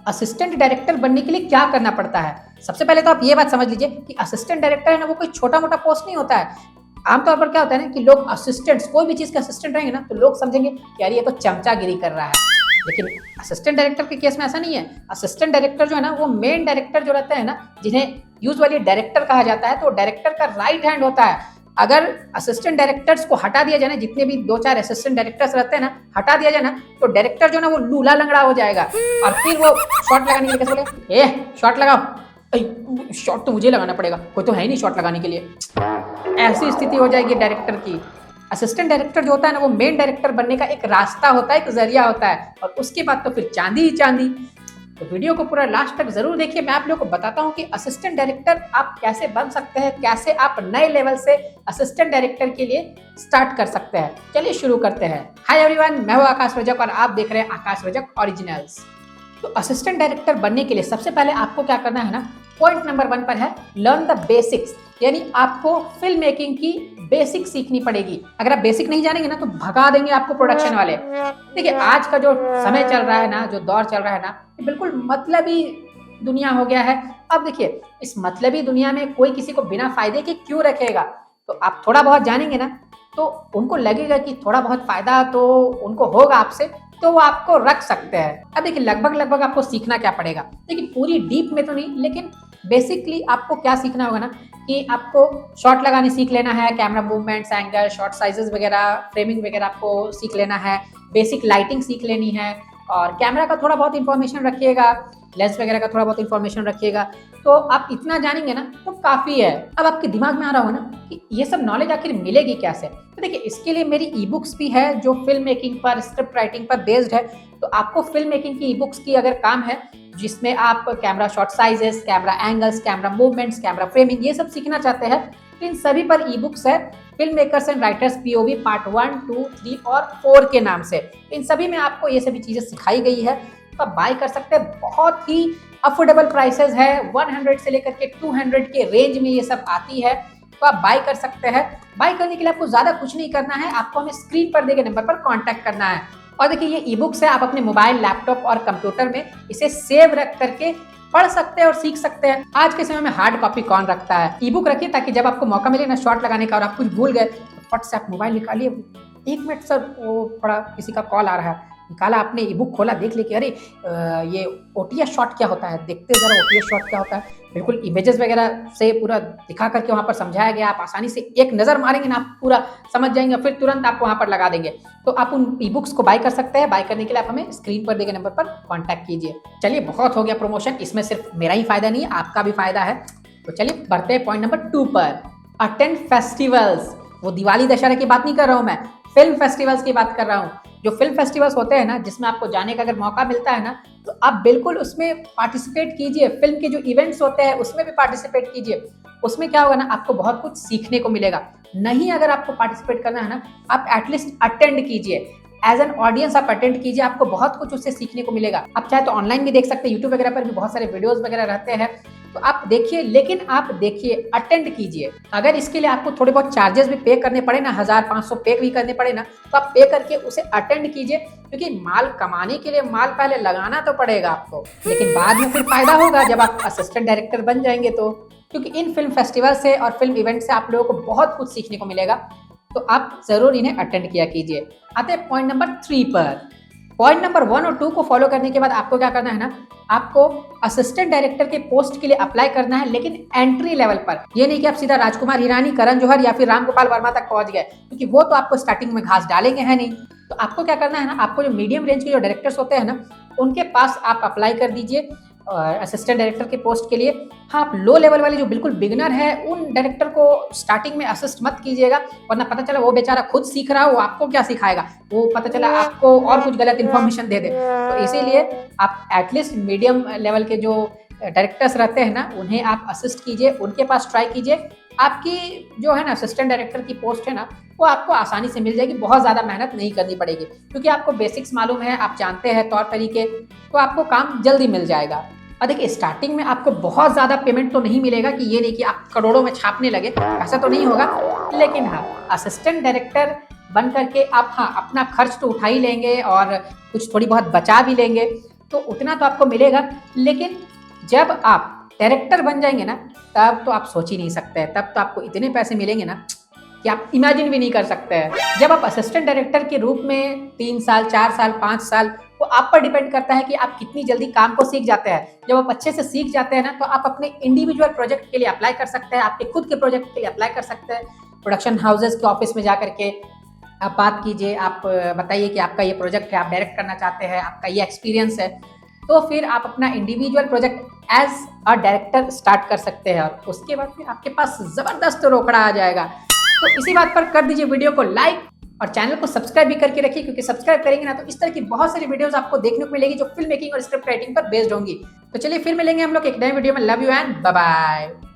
Assistant director बनने के लिए क्या करना पड़ता है। सबसे पहले तो आप ये बात समझ लीजिए कि असिस्टेंट डायरेक्टर है ना, वो कोई छोटा मोटा पोस्ट नहीं होता है। आमतौर पर क्या होता है ना कि लोग असिस्टेंट्स, कोई भी चीज के असिस्टेंट रहेंगे ना, तो लोग समझेंगे कि यार ये तो चमचागिरी कर रहा है। लेकिन असिस्टेंट डायरेक्टर के केस में ऐसा नहीं है। असिस्टेंट डायरेक्टर जो है ना, वो मेन डायरेक्टर जो रहते हैं ना, जिन्हें यूजुअली डायरेक्टर कहा जाता है, तो डायरेक्टर का राइट हैंड होता है। अगर असिस्टेंट डायरेक्टर्स को हटा दिया जाए ना, जितने भी 2-4 असिस्टेंट डायरेक्टर्स रहते हैं ना, हटा दिया जाए ना, तो डायरेक्टर जो ना वो लूला लंगड़ा हो जाएगा। और फिर वो शॉट लगाने के लिए कैसे बोले, ए शॉट लगाओ, शॉट तो मुझे लगाना पड़ेगा, कोई तो है ही नहीं शॉट लगाने के लिए। ऐसी स्थिति हो जाएगी डायरेक्टर की। असिस्टेंट डायरेक्टर जो होता है ना, वो मेन डायरेक्टर बनने का एक रास्ता होता है, एक जरिया होता है, और उसके बाद तो फिर चांदी ही चांदी। तो वीडियो को पूरा लास्ट तक जरूर देखिए। मैं आप लोगों को बताता हूं कि असिस्टेंट डायरेक्टर आप कैसे बन सकते हैं, कैसे आप नए लेवल से असिस्टेंट डायरेक्टर के लिए स्टार्ट कर सकते हैं। चलिए शुरू करते हैं। हाय एवरीवन, मैं हूं आकाश रजक और आप देख रहे हैं आकाश रजक ओरिजिनल्स। तो असिस्टेंट डायरेक्टर बनने के लिए सबसे पहले आपको क्या करना है ना, पॉइंट नंबर 1 पर है लर्न द बेसिक्स, यानी आपको फिल्म मेकिंग की बेसिक सीखनी पड़ेगी। अगर आप बेसिक नहीं जानेंगे ना, तो भगा देंगे आपको प्रोडक्शन वाले। देखिए आज का जो समय चल रहा है ना, जो दौर चल रहा है ना, ये बिल्कुल मतलबी दुनिया हो गया है। अब देखिए इस मतलबी दुनिया में कोई किसी को बिना फायदे के क्यों रखेगा। तो आप थोड़ा बहुत जानेंगे ना, तो उनको लगेगा कि थोड़ा बहुत फायदा तो उनको होगा आपसे, तो वो आपको रख सकते हैं। अब देखिए लगभग आपको सीखना क्या पड़ेगा, लेकिन पूरी डीप में तो नहीं, लेकिन बेसिकली आपको क्या सीखना होगा ना कि आपको शॉट लगाने सीख लेना है, camera movements, angle, shot sizes वगैरह, फ्रेमिंग वगैरह आपको सीख लेना है, बेसिक लाइटिंग सीख लेनी है, और कैमरा का थोड़ा बहुत इंफॉर्मेशन रखिएगा, लेंस वगैरह का थोड़ा बहुत इंफॉर्मेशन रखिएगा। तो आप इतना जानेंगे ना तो काफ़ी है। अब आपके दिमाग में आ रहा हो ना कि ये सब नॉलेज आखिर मिलेगी कैसे। तो देखिए इसके लिए मेरी ई बुक्स भी है जो फिल्म मेकिंग पर, स्क्रिप्ट राइटिंग पर बेस्ड है। तो आपको फिल्म मेकिंग की ई बुक्स की अगर काम है, जिसमें आप camera shot sizes, camera angles, camera movements, camera framing, ये सब सीखना चाहते हैं, तो इन सभी पर ई बुक्स है film makers and writers POV part 1, 2, 3 और 4 के नाम से। इन सभी में आपको ये सभी चीजें सिखाई गई है, तो आप बाय कर सकते हैं। बहुत ही अफोर्डेबल प्राइसेस है, 100 से लेकर के 200 के रेंज में ये सब आती है, तो आप बाय कर सकते हैं। बाय करने के लिए आपको ज्यादा कुछ नहीं करना है, आपको हमें स्क्रीन पर दिए गए नंबर पर कांटेक्ट करना है। और देखिए ये ई बुक्स है, आप अपने मोबाइल, लैपटॉप और कंप्यूटर में इसे सेव रख करके पढ़ सकते हैं और सीख सकते हैं। आज के समय में हार्ड कॉपी कौन रखता है, ई बुक रखिए, ताकि जब आपको मौका मिले ना शॉट लगाने का और आप कुछ भूल गए, तो फट से आप मोबाइल निकालिए, 1 मिनट सर वो थोड़ा किसी का कॉल आ रहा है, निकाला आपने ई बुक खोला, देख लिया कि अरे ये ओटीएस शॉट क्या होता है, देखते जरा ओटीएस शॉट क्या होता है। बिल्कुल इमेजेस वगैरह से पूरा दिखा करके वहाँ पर समझाया गया, आप आसानी से एक नज़र मारेंगे ना, आप पूरा समझ जाएंगे, फिर तुरंत आप वहाँ पर लगा देंगे। तो आप उन ई बुक्स को बाय कर सकते हैं। बाय करने के लिए आप हमें स्क्रीन पर दिए गए नंबर पर कॉन्टैक्ट कीजिए। चलिए बहुत हो गया प्रमोशन, इसमें सिर्फ मेरा ही फायदा नहीं है, आपका भी फायदा है। तो चलिए बढ़ते हैं पॉइंट नंबर 2 पर, अटेंड फेस्टिवल्स। वो दिवाली दशहरा की बात नहीं कर रहा हूँ मैं, फिल्म फेस्टिवल्स की बात कर रहा हूँ। जो फिल्म फेस्टिवल्स होते हैं ना, जिसमें आपको जाने का अगर मौका मिलता है ना, तो आप बिल्कुल उसमें पार्टिसिपेट कीजिए। फिल्म के जो इवेंट्स होते हैं उसमें भी पार्टिसिपेट कीजिए। उसमें क्या होगा ना, आपको बहुत कुछ सीखने को मिलेगा। नहीं अगर आपको पार्टिसिपेट करना है ना, आप एटलीस्ट अटेंड कीजिए, एज एन ऑडियंस आप अटेंड कीजिए, आपको बहुत कुछ उससे सीखने को मिलेगा। आप चाहे तो ऑनलाइन भी देख सकते हैं, यूट्यूब वगैरह पर भी बहुत सारे वीडियोस वगैरह रहते हैं, तो आप देखिए, लेकिन आप देखिए, अटेंड कीजिए। अगर इसके लिए आपको थोड़े बहुत चार्जेस भी पे करने पड़े ना, 1500 पे भी करने पड़े ना, तो आप पे करके उसे अटेंड कीजिए, क्योंकि माल कमाने के लिए माल पहले लगाना तो पड़ेगा आपको, लेकिन बाद में फिर फायदा होगा जब आप असिस्टेंट डायरेक्टर बन जाएंगे तो। क्योंकि इन फिल्म फेस्टिवल से और फिल्म इवेंट से आप लोगों को बहुत कुछ सीखने को मिलेगा, तो आप जरूर इन्हें अटेंड किया कीजिए। आते हैं पॉइंट नंबर 3 पर। पॉइंट नंबर 1 और 2 को फॉलो करने के बाद आपको क्या करना है ना, आपको असिस्टेंट डायरेक्टर के पोस्ट के लिए अप्लाई करना है, लेकिन एंट्री लेवल पर। ये नहीं कि आप सीधा राजकुमार हिरानी, करण जौहर या फिर राम गोपाल वर्मा तक पहुंच गए, क्योंकि वो तो आपको स्टार्टिंग में घास डालेंगे है नहीं। तो आपको क्या करना है ना, आपको जो मीडियम रेंज के जो डायरेक्टर्स होते हैं ना, उनके पास आप अप्लाई कर दीजिए असिस्टेंट डायरेक्टर के पोस्ट के लिए। हाँ, आप लो लेवल वाले जो बिल्कुल बिगनर है, उन डायरेक्टर को स्टार्टिंग में असिस्ट मत कीजिएगा, वरना पता चला वो बेचारा खुद सीख रहा है, वो आपको क्या सिखाएगा, वो पता चला आपको और कुछ गलत इन्फॉर्मेशन दे दे। तो इसीलिए आप एटलीस्ट मीडियम लेवल के जो डायरेक्टर्स रहते हैं ना, उन्हें आप असिस्ट कीजिए, उनके पास ट्राई कीजिए। आपकी जो है ना असिस्टेंट डायरेक्टर की पोस्ट है ना, वो आपको आसानी से मिल जाएगी, बहुत ज़्यादा मेहनत नहीं करनी पड़ेगी, क्योंकि आपको बेसिक्स मालूम है, आप जानते हैं तौर तरीके, तो आपको काम जल्दी मिल जाएगा। और देखिए स्टार्टिंग में आपको बहुत ज़्यादा पेमेंट तो नहीं मिलेगा, कि ये नहीं कि आप करोड़ों में छापने लगे, ऐसा तो नहीं होगा, लेकिन हाँ असिस्टेंट डायरेक्टर बन करके आप हाँ अपना खर्च तो उठा ही लेंगे और कुछ थोड़ी बहुत बचा भी लेंगे। तो उतना तो आपको मिलेगा। लेकिन जब आप डायरेक्टर बन जाएंगे ना, तब तो आप सोच ही नहीं सकते हैं, तब तो आपको इतने पैसे मिलेंगे ना कि आप इमेजिन भी नहीं कर सकते हैं। जब आप असिस्टेंट डायरेक्टर के रूप में 3 साल, 4 साल, 5 साल, वो आप पर डिपेंड करता है कि आप कितनी जल्दी काम को सीख जाते हैं। जब आप अच्छे से सीख जाते हैं ना, तो आप अपने इंडिविजुअल प्रोजेक्ट के लिए अप्लाई कर सकते हैं, आपके खुद के प्रोजेक्ट के लिए अप्लाई कर सकते हैं। प्रोडक्शन हाउसेस के ऑफिस में जाकर के आप बात कीजिए, आप बताइए कि आपका ये प्रोजेक्ट है, आप डायरेक्ट करना चाहते हैं, आपका ये एक्सपीरियंस है, तो फिर आप अपना individual project as a director start कर सकते हैं और उसके बाद फिर आपके पास ज़बरदस्त रोकड़ा आ जाएगा। तो इसी बात पर कर दीजिए वीडियो को लाइक और चैनल को सब्सक्राइब भी करके रखिए, क्योंकि सब्सक्राइब करेंगे ना तो इस तरह की बहुत सारी वीडियोस आपको देखने को मिलेगी जो फिल्म मेकिंग और स्क्रिप्ट राइटिंग पर बेस्ड होंगी। तो चलिए फिर मिलेंगे हम लोग एक नए वीडियो में। Love you and bye bye.